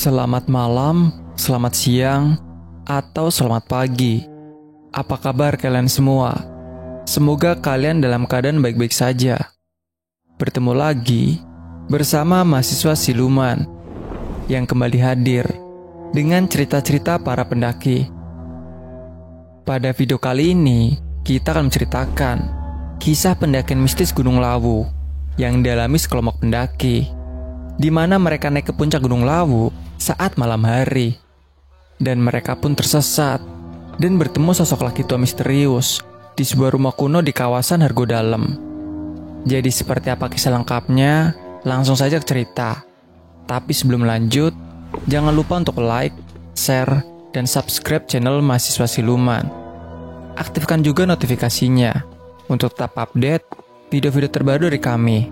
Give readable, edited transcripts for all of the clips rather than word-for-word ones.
Selamat malam, selamat siang, atau selamat pagi. Apa kabar kalian semua? Semoga kalian dalam keadaan baik-baik saja. Bertemu lagi bersama mahasiswa Siluman yang kembali hadir dengan cerita-cerita para pendaki. Pada video kali ini, kita akan menceritakan kisah pendakian mistis Gunung Lawu yang dialami sekelompok pendaki, di mana mereka naik ke puncak Gunung Lawu saat malam hari. Dan mereka pun tersesat dan bertemu sosok laki tua misterius di sebuah rumah kuno di kawasan Hargodalem. Jadi seperti apa kisah lengkapnya? Langsung saja ke cerita. Tapi sebelum lanjut, jangan lupa untuk like, share, dan subscribe channel Mahasiswa Siluman. Aktifkan juga notifikasinya untuk tetap update video-video terbaru dari kami.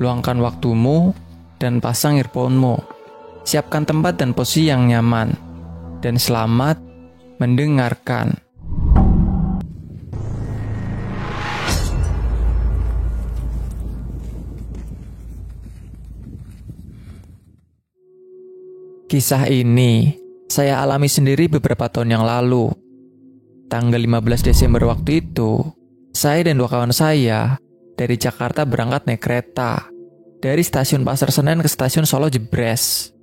Luangkan waktumu dan pasang earphone-mu. Siapkan tempat dan posisi yang nyaman. Dan selamat mendengarkan. Kisah ini saya alami sendiri beberapa tahun yang lalu. Tanggal 15 Desember waktu itu, saya dan dua kawan saya dari Jakarta berangkat naik kereta dari stasiun Pasar Senen ke stasiun Solo Jebres.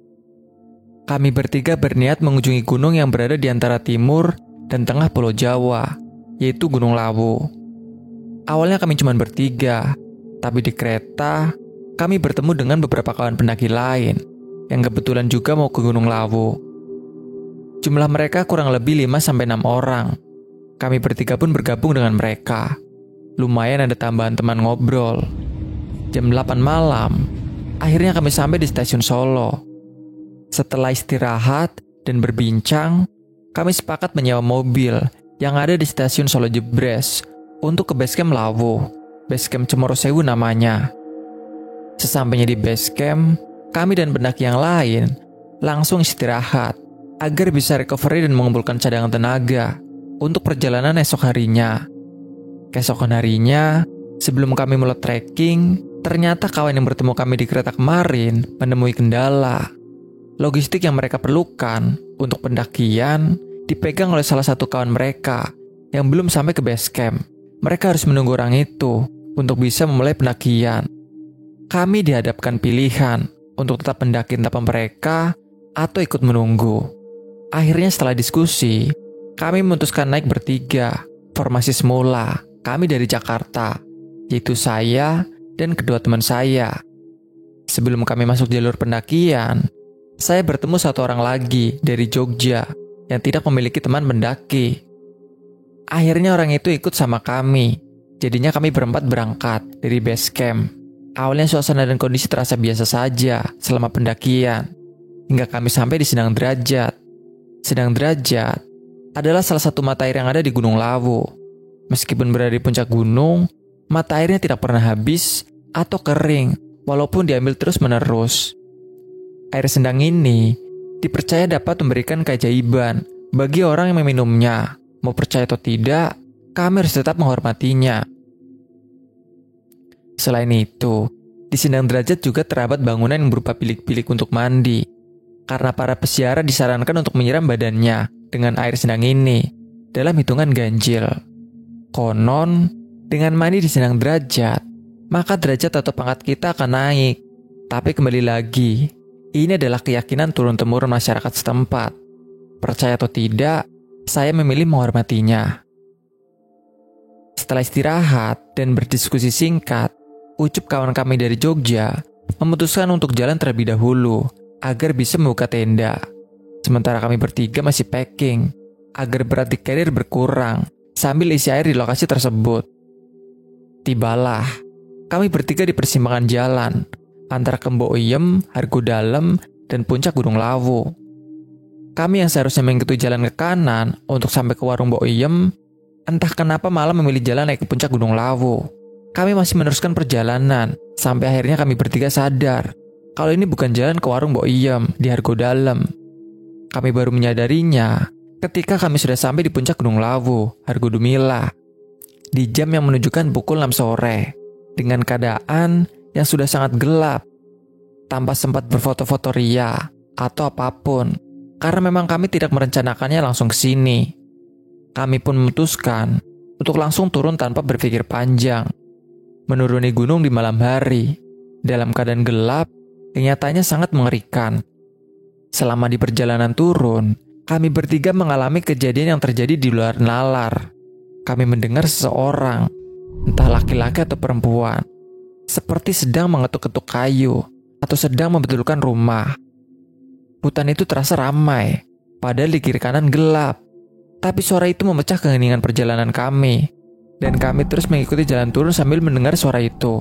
Kami bertiga berniat mengunjungi gunung yang berada di antara timur dan tengah Pulau Jawa, yaitu Gunung Lawu. Awalnya kami cuma bertiga, tapi di kereta kami bertemu dengan beberapa kawan pendaki lain yang kebetulan juga mau ke Gunung Lawu. Jumlah mereka kurang lebih 5-6 orang. Kami bertiga pun bergabung dengan mereka. Lumayan ada tambahan teman ngobrol. Jam 8 malam, akhirnya kami sampai di stasiun Solo. Setelah istirahat dan berbincang, kami sepakat menyewa mobil yang ada di stasiun Solo Jebres untuk ke basecamp Lawu, basecamp Cemorosewu namanya. Sesampainya di basecamp, kami dan pendaki yang lain langsung istirahat agar bisa recovery dan mengumpulkan cadangan tenaga untuk perjalanan esok harinya. Keesokan harinya, sebelum kami mulai trekking, ternyata kawan yang bertemu kami di kereta kemarin menemui kendala. Logistik yang mereka perlukan untuk pendakian dipegang oleh salah satu kawan mereka yang belum sampai ke base camp. Mereka harus menunggu orang itu untuk bisa memulai pendakian. Kami dihadapkan pilihan untuk tetap mendaki tanpa mereka atau ikut menunggu. Akhirnya setelah diskusi, kami memutuskan naik bertiga, formasi semula. Kami dari Jakarta, yaitu saya dan kedua teman saya. Sebelum kami masuk jalur pendakian, saya bertemu satu orang lagi dari Jogja yang tidak memiliki teman mendaki. Akhirnya orang itu ikut sama kami. Jadinya kami berempat berangkat dari base camp. Awalnya suasana dan kondisi terasa biasa saja selama pendakian, hingga kami sampai di Sendang Derajat. Sendang Derajat adalah salah satu mata air yang ada di Gunung Lawu. Meskipun berada di puncak gunung, mata airnya tidak pernah habis atau kering, walaupun diambil terus-menerus. Air sendang ini dipercaya dapat memberikan keajaiban bagi orang yang meminumnya. Mau percaya atau tidak, kami harus tetap menghormatinya. Selain itu, di Sendang Derajat juga terdapat bangunan yang berupa bilik-bilik untuk mandi, karena para peziarah disarankan untuk menyiram badannya dengan air sendang ini dalam hitungan ganjil. Konon, dengan mandi di Sendang Derajat, maka derajat atau pangkat kita akan naik. Tapi kembali lagi, ini adalah keyakinan turun-temurun masyarakat setempat. Percaya atau tidak, saya memilih menghormatinya. Setelah istirahat dan berdiskusi singkat, Ucup kawan kami dari Jogja memutuskan untuk jalan terlebih dahulu agar bisa membuka tenda. Sementara kami bertiga masih packing agar berat di carrier berkurang sambil isi air di lokasi tersebut. Tibalah, kami bertiga di persimpangan jalan antara Kembo Oyem, Hargodalem, dan puncak Gunung Lawu. Kami yang seharusnya mengikuti jalan ke kanan untuk sampai ke warung Mbok Oyem, entah kenapa malah memilih jalan naik ke puncak Gunung Lawu. Kami masih meneruskan perjalanan, sampai akhirnya kami bertiga sadar kalau ini bukan jalan ke warung Mbok Oyem di Hargodalem. Kami baru menyadarinya ketika kami sudah sampai di puncak Gunung Lawu, Hargodumila, di jam yang menunjukkan pukul 6 sore, dengan keadaan yang sudah sangat gelap. Tanpa sempat berfoto-foto ria, atau apapun, karena memang kami tidak merencanakannya langsung ke sini. Kami pun memutuskan untuk langsung turun tanpa berpikir panjang. Menuruni gunung di malam hari, dalam keadaan gelap, yang nyatanya sangat mengerikan. Selama di perjalanan turun, kami bertiga mengalami kejadian yang terjadi di luar nalar. Kami mendengar seseorang, entah laki-laki atau perempuan, seperti sedang mengetuk-ketuk kayu atau sedang membetulkan rumah. Hutan itu terasa ramai, padahal di kiri kanan gelap. Tapi suara itu memecah keheningan perjalanan kami, dan kami terus mengikuti jalan turun sambil mendengar suara itu.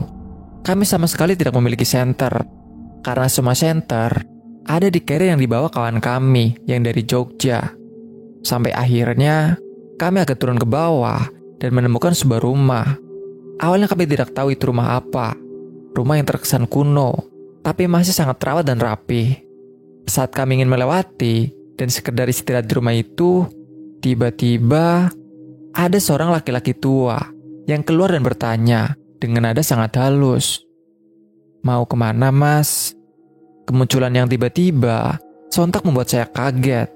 Kami sama sekali tidak memiliki senter, karena semua senter ada di carrier yang dibawa kawan kami yang dari Jogja. Sampai akhirnya, kami agak turun ke bawah dan menemukan sebuah rumah. Awalnya kami tidak tahu itu rumah apa. Rumah yang terkesan kuno, tapi masih sangat terawat dan rapi. Saat kami ingin melewati dan sekedar istirahat di rumah itu, tiba-tiba ada seorang laki-laki tua yang keluar dan bertanya dengan nada sangat halus. "Mau kemana, Mas?" Kemunculan yang tiba-tiba sontak membuat saya kaget.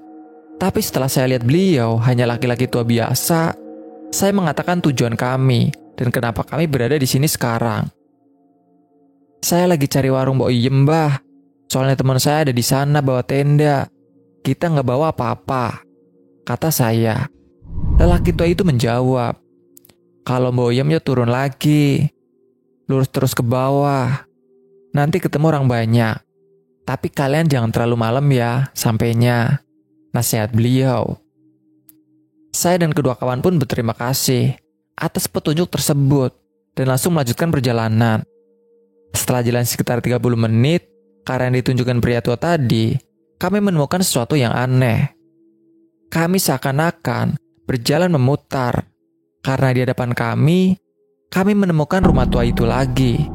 Tapi setelah saya lihat beliau hanya laki-laki tua biasa, saya mengatakan tujuan kami dan kenapa kami berada di sini sekarang. "Saya lagi cari warung Mbok Iem, Mbah. Soalnya teman saya ada di sana bawa tenda. Kita nggak bawa apa-apa," kata saya. Lelaki tua itu menjawab, "Kalau Mbok Iem ya turun lagi. Lurus terus ke bawah. Nanti ketemu orang banyak. Tapi kalian jangan terlalu malam ya sampainya," nasihat beliau. Saya dan kedua kawan pun berterima kasih atas petunjuk tersebut dan langsung melanjutkan perjalanan. Setelah jalan sekitar 30 menit, karena yang ditunjukkan pria tua tadi, kami menemukan sesuatu yang aneh. Kami seakan-akan berjalan memutar, karena di hadapan kami menemukan rumah tua itu lagi.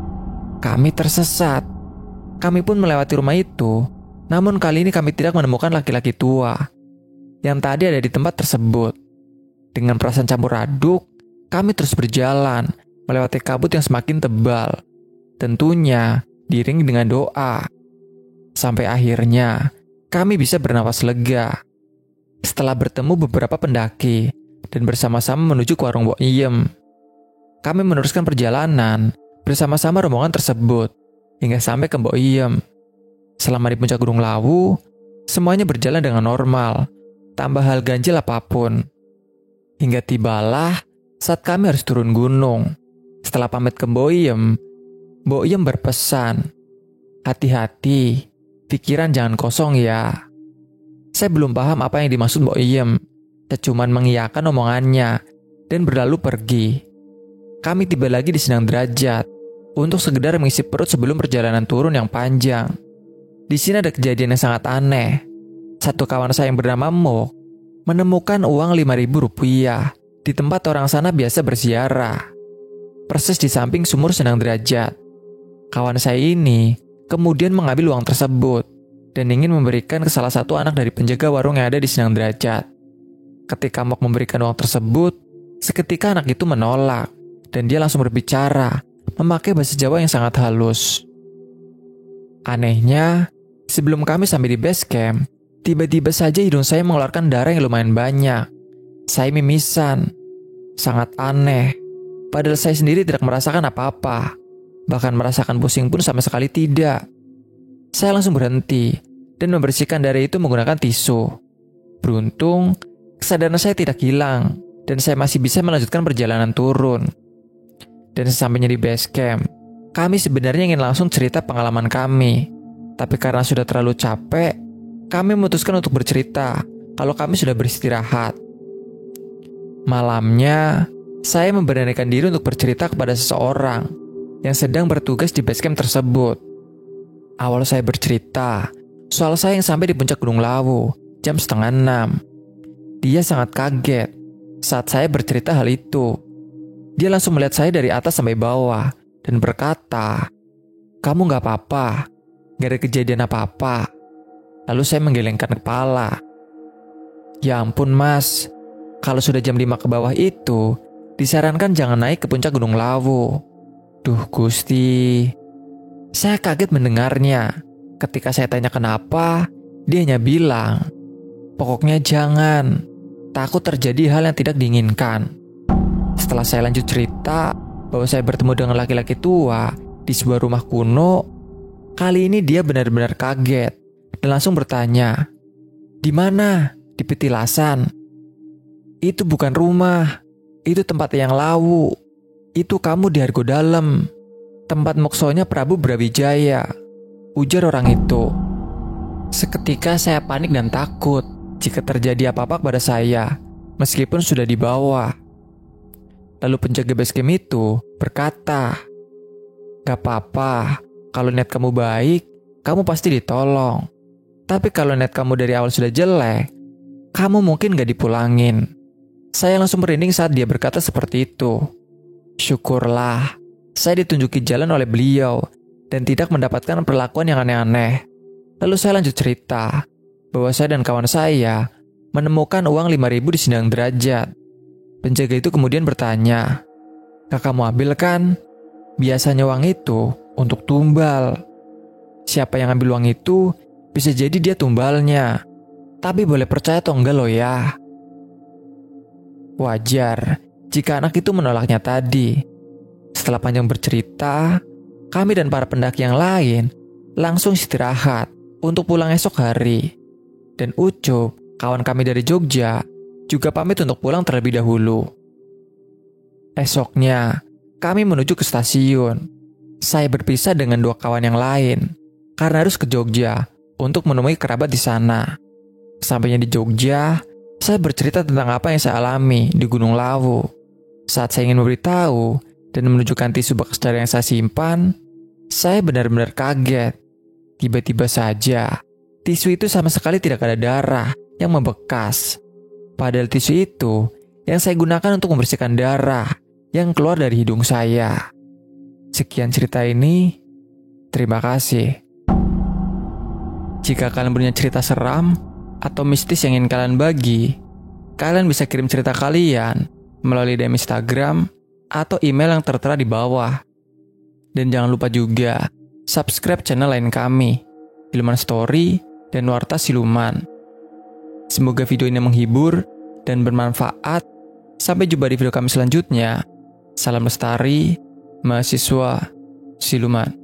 Kami tersesat. Kami pun melewati rumah itu, namun kali ini kami tidak menemukan laki-laki tua yang tadi ada di tempat tersebut. Dengan perasaan campur aduk, kami terus berjalan, melewati kabut yang semakin tebal. Tentunya diiringi dengan doa. Sampai akhirnya, kami bisa bernapas lega. Setelah bertemu beberapa pendaki, dan bersama-sama menuju ke warung Mbok Iem. Kami meneruskan perjalanan bersama-sama rombongan tersebut, hingga sampai ke Mbok Iem. Selama di puncak Gunung Lawu, semuanya berjalan dengan normal, tanpa hal ganjil apapun. Hingga tibalah saat kami harus turun gunung. Setelah pamit ke Mbok Iem berpesan, "Hati-hati, pikiran jangan kosong ya." Saya belum paham apa yang dimaksud Mbok Iem. Saya cuman mengiyakan omongannya dan berlalu pergi. Kami tiba lagi di Sindang Derajat untuk sekedar mengisi perut sebelum perjalanan turun yang panjang. Di sini ada kejadian yang sangat aneh. Satu kawan saya yang bernama Mo menemukan uang Rp5.000 di tempat orang sana biasa berziarah, persis di samping sumur Sindang Derajat. Kawan saya ini kemudian mengambil uang tersebut dan ingin memberikan ke salah satu anak dari penjaga warung yang ada di Sindang Derajat. Ketika mau memberikan uang tersebut, seketika anak itu menolak dan dia langsung berbicara memakai bahasa Jawa yang sangat halus. Anehnya, sebelum kami sampai di base camp, tiba-tiba saja hidung saya mengeluarkan darah yang lumayan banyak. Saya mimisan. Sangat aneh. Padahal saya sendiri tidak merasakan apa-apa. Bahkan merasakan pusing pun sama sekali tidak. Saya langsung berhenti dan membersihkan darah itu menggunakan tisu. Beruntung, kesadaran saya tidak hilang dan saya masih bisa melanjutkan perjalanan turun. Dan sesampainya di base camp, kami sebenarnya ingin langsung cerita pengalaman kami. Tapi karena sudah terlalu capek, kami memutuskan untuk bercerita kalau kami sudah beristirahat. Malamnya, saya memberanikan diri untuk bercerita kepada seseorang yang sedang bertugas di base camp tersebut. Awal saya bercerita soal saya yang sampai di puncak Gunung Lawu jam 5:30. Dia sangat kaget saat saya bercerita hal itu. Dia langsung melihat saya dari atas sampai bawah dan berkata, "Kamu gak apa-apa, gak ada kejadian apa-apa." Lalu saya menggelengkan kepala. "Ya ampun mas, kalau sudah jam 5 ke bawah itu, disarankan jangan naik ke puncak Gunung Lawu." Duh Gusti. Saya kaget mendengarnya. Ketika saya tanya kenapa, Dia hanya bilang, "Pokoknya jangan, takut terjadi hal yang tidak diinginkan." Setelah saya lanjut cerita bahwa saya bertemu dengan laki-laki tua di sebuah rumah kuno, kali ini dia benar-benar kaget dan langsung bertanya, "Di mana? Di petilasan?" "Itu bukan rumah, itu tempat yang lawu. Itu kamu di Argo Dalam, tempat moksonya Prabu Brawijaya," ujar orang itu. Seketika saya panik dan takut jika terjadi apa-apa pada saya, meskipun sudah dibawa. Lalu penjaga basecamp itu berkata, "Gak apa-apa, kalau niat kamu baik, kamu pasti ditolong. Tapi kalau niat kamu dari awal sudah jelek, kamu mungkin gak dipulangin." Saya langsung merinding saat dia berkata seperti itu. Syukurlah, saya ditunjuki jalan oleh beliau dan tidak mendapatkan perlakuan yang aneh-aneh. Lalu saya lanjut cerita bahwa saya dan kawan saya menemukan uang 5.000 di sindang derajat. Penjaga itu kemudian bertanya, "Gak kamu ambil kan? Biasanya uang itu untuk tumbal. Siapa yang ambil uang itu bisa jadi dia tumbalnya. Tapi boleh percaya atau enggak lo ya." Wajar jika anak itu menolaknya tadi. Setelah panjang bercerita, kami dan para pendaki yang lain langsung istirahat untuk pulang esok hari. Dan Ucup, kawan kami dari Jogja, juga pamit untuk pulang terlebih dahulu. Esoknya, kami menuju ke stasiun. Saya berpisah dengan 2 kawan yang lain karena harus ke Jogja untuk menemui kerabat di sana. Sampainya di Jogja, saya bercerita tentang apa yang saya alami di Gunung Lawu. Saat saya ingin memberitahu dan menunjukkan tisu bekas darah yang saya simpan, saya benar-benar kaget. Tiba-tiba saja, tisu itu sama sekali tidak ada darah yang membekas. Padahal tisu itu yang saya gunakan untuk membersihkan darah yang keluar dari hidung saya. Sekian cerita ini, terima kasih. Jika kalian punya cerita seram atau mistis yang ingin kalian bagi, kalian bisa kirim cerita kalian melalui DM Instagram atau email yang tertera di bawah. Dan jangan lupa juga subscribe channel lain kami, Siluman Story dan Warta Siluman. Semoga video ini menghibur dan bermanfaat. Sampai jumpa di video kami selanjutnya. Salam lestari, mahasiswa siluman.